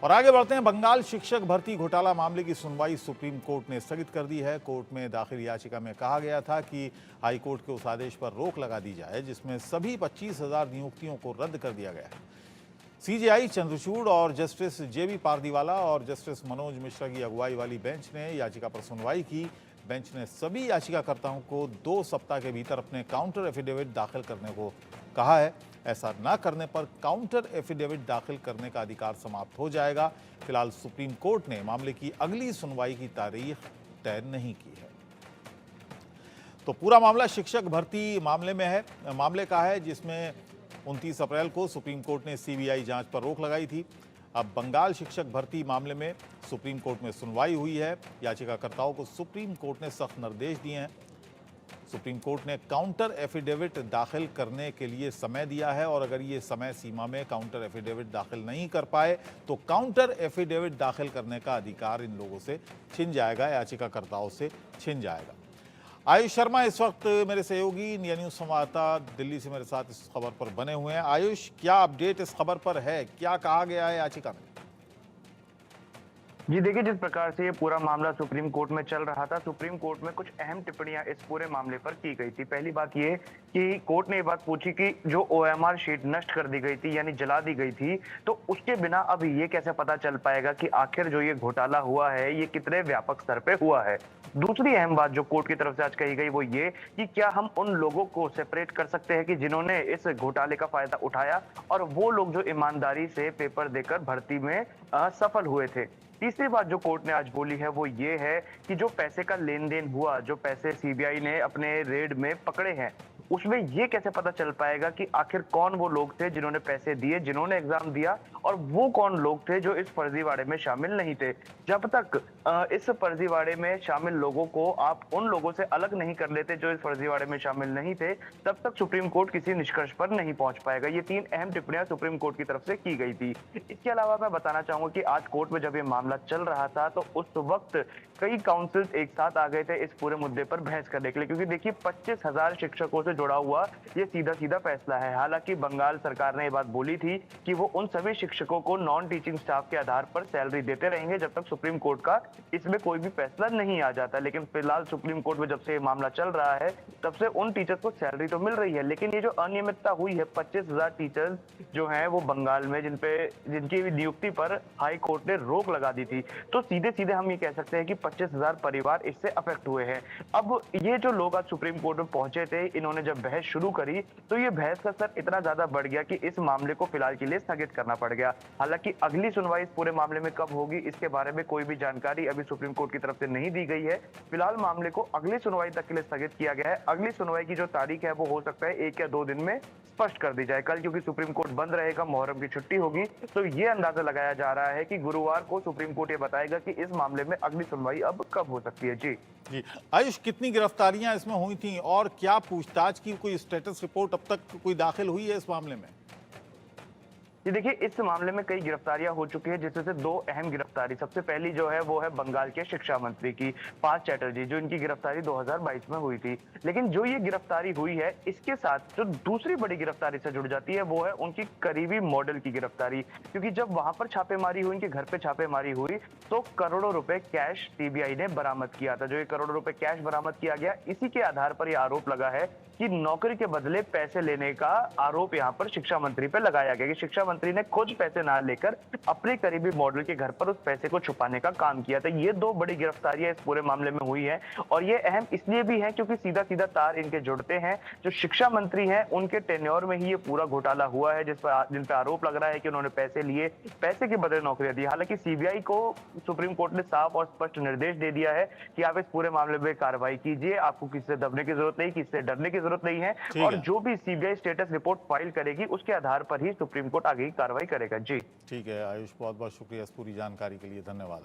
और आगे बढ़ते हैं। बंगाल शिक्षक भर्ती घोटाला मामले की सुनवाई सुप्रीम कोर्ट ने स्थगित कर दी है। कोर्ट में दाखिल याचिका में कहा गया था कि हाई कोर्ट के उस आदेश पर रोक लगा दी जाए जिसमें सभी 25,000 नियुक्तियों को रद्द कर दिया गया है। सीजेआई चंद्रचूड़ और जस्टिस जेबी पारदीवाला और जस्टिस मनोज मिश्रा की अगुवाई वाली बेंच ने याचिका पर सुनवाई की। बेंच ने सभी याचिकाकर्ताओं को 2 सप्ताह के भीतर अपने काउंटर एफिडेविट दाखिल करने को कहा है। ऐसा न करने पर काउंटर एफिडेविट दाखिल करने का अधिकार समाप्त हो जाएगा। फिलहाल सुप्रीम कोर्ट ने मामले की अगली सुनवाई की तारीख तय नहीं की है। तो पूरा मामला शिक्षक भर्ती मामले में है, मामले का है जिसमें 29 अप्रैल को सुप्रीम कोर्ट ने सीबीआई जांच पर रोक लगाई थी। अब बंगाल शिक्षक भर्ती मामले में सुप्रीम कोर्ट में सुनवाई हुई है। याचिकाकर्ताओं को सुप्रीम कोर्ट ने सख्त निर्देश दिए हैं। सुप्रीम कोर्ट ने काउंटर एफिडेविट दाखिल करने के लिए समय दिया है और अगर ये समय सीमा में काउंटर एफिडेविट दाखिल नहीं कर पाए तो काउंटर एफिडेविट दाखिल करने का अधिकार इन लोगों से छिन जाएगा, याचिकाकर्ताओं से छिन जाएगा। आयुष शर्मा इस वक्त मेरे सहयोगी इंडिया न्यूज संवाददाता दिल्ली से मेरे साथ इस खबर पर बने हुए हैं। आयुष, क्या अपडेट इस खबर पर है? क्या कहा गया है याचिका में? जी देखिए, जिस प्रकार से ये पूरा मामला सुप्रीम कोर्ट में चल रहा था, सुप्रीम कोर्ट में कुछ अहम टिप्पणियां इस पूरे मामले पर की गई थी। पहली बात ये कि कोर्ट ने ये बात पूछी कि जो ओएमआर शीट नष्ट कर दी गई थी यानी जला दी गई थी, तो उसके बिना अब ये कैसे पता चल पाएगा कि आखिर जो ये घोटाला हुआ है ये कितने व्यापक स्तर पे हुआ है। दूसरी अहम बात जो कोर्ट की तरफ से आज कही गई वो ये कि क्या हम उन लोगों को सेपरेट कर सकते हैं कि जिन्होंने इस घोटाले का फायदा उठाया और वो लोग जो ईमानदारी से पेपर देकर भर्ती में सफल हुए थे। तीसरी बात जो कोर्ट ने आज बोली है वो ये है कि जो पैसे का लेन देन हुआ, जो पैसे सीबीआई ने अपने रेड में पकड़े हैं, उसमें ये कैसे पता चल पाएगा कि आखिर कौन वो लोग थे जिन्होंने पैसे दिए, जिन्होंने एग्जाम दिया, और वो कौन लोग थे जो इस फर्जीवाड़े में शामिल नहीं थे। जब तक इस फर्जीवाड़े में शामिल लोगों को आप उन लोगों से अलग नहीं कर लेते जो इस फर्जीवाड़े में शामिल नहीं थे, तब तक सुप्रीम कोर्ट किसी निष्कर्ष पर नहीं पहुंच पाएगा। ये 3 अहम टिप्पणियां सुप्रीम कोर्ट की तरफ से की गई थी। इसके अलावा मैं बताना चाहूंगा कि आज कोर्ट में जब ये मामला चल रहा था तो उस वक्त कई काउंसिल्स एक साथ आ गए थे इस पूरे मुद्दे पर बहस करने के लिए, क्योंकि देखिए 25,000 शिक्षकों से जुड़ा हुआ ये सीधा सीधा फैसला है। हालांकि बंगाल सरकार ने ये बात बोली थी कि वो उन सभी शिक्षकों को नॉन टीचिंग स्टाफ के आधार पर सैलरी देते रहेंगे जब तक सुप्रीम कोर्ट का इसमें कोई भी फैसला नहीं आ जाता। लेकिन फिलहाल सुप्रीम कोर्ट में जब से ये मामला चल रहा है तब से उन टीचर्स को सैलरी तो मिल रही है, लेकिन ये जो अनियमितता हुई है, 25,000 टीचर्स जो हैं वो बंगाल में जिनकी नियुक्ति पर हाई कोर्ट ने रोक लगा दी थी, तो सीधे सीधे हम ये कह सकते हैं कि 25,000 परिवार इससे अफेक्ट हुए हैं। अब ये जो लोग आज सुप्रीम कोर्ट में पहुंचे थे, इन्होंने जब बहस शुरू करी तो ये बहस का स्तर इतना ज्यादा बढ़ गया कि इस मामले को फिलहाल के लिए स्थगित करना पड़ गया। हालांकि अगली सुनवाई इस पूरे मामले में कब होगी इसके बारे में कोई भी जानकारी अभी सुप्रीम कोर्ट की तरफ से नहीं दी गई है। फिलहाल मामले को अगली सुनवाई तक के लिए स्थगित किया गया है। अगली सुनवाई की जो तारीख है वो हो सकता है 1 या 2 दिन में स्पष्ट कर दी जाए। कल क्योंकि सुप्रीम कोर्ट बंद रहेगा, मुहर्रम की छुट्टी होगी, तो ये अंदाजा लगाया जा रहा है कि गुरुवार को सुप्रीम कोर्ट ये बताएगा कि इस मामले में अगली सुनवाई अब कब हो सकती है। जी आयुष, कितनी गिरफ्तारियां इसमें हुई थी और क्या पूछताछ की कोई स्टेटस रिपोर्ट अब तक कोई दाखिल हुई है इस मामले में? ये देखिए, इस मामले में कई गिरफ्तारियां हो चुकी है, जिसमें से 2 अहम गिरफ्तारी सबसे पहली जो है वो है बंगाल के शिक्षा मंत्री की, पार्थ चैटर्जी, जो इनकी गिरफ्तारी 2022 में हुई थी। लेकिन जो ये गिरफ्तारी हुई है इसके साथ जो दूसरी बड़ी गिरफ्तारी से जुड़ जाती है वो है उनकी करीबी मॉडल की गिरफ्तारी, क्योंकि जब वहां पर छापेमारी हुई, इनके घर पे छापेमारी हुई, तो करोड़ों रुपए कैश सीबीआई ने बरामद किया था। जो ये करोड़ों रुपए कैश बरामद किया गया, इसी के आधार पर यह आरोप लगा है कि नौकरी के बदले पैसे लेने का आरोप यहाँ पर शिक्षा मंत्री पे लगाया गया कि शिक्षा मंत्री ने खुद पैसे ना लेकर अपने करीबी मॉडल के घर पर उस पैसे को छुपाने का काम किया था। ये 2 बड़ी गिरफ्तारियां इस पूरे मामले में हुई है और ये अहम इसलिए भी है क्योंकि सीधा सीधा तार इनके जुड़ते हैं। जो शिक्षा मंत्री हैं उनके टेन्योर में ही ये पूरा घोटाला हुआ है, जिन पे आरोप लग रहा है कि उन्होंने पैसे लिए, पैसे के बदले नौकरियां दी। हालांकि सीबीआई को सुप्रीम कोर्ट ने साफ और स्पष्ट निर्देश दे दिया है कि आप इस पूरे मामले में कार्रवाई कीजिए, आपको किसी से दबने की जरूरत नहीं, किसी से डरने की जरूरत नहीं है, और जो भी सीबीआई स्टेटस रिपोर्ट फाइल करेगी उसके आधार पर ही सुप्रीम कोर्ट आगे की कार्रवाई करेगा। जी ठीक है आयुष, बहुत बहुत शुक्रिया इस पूरी जानकारी के लिए, धन्यवाद।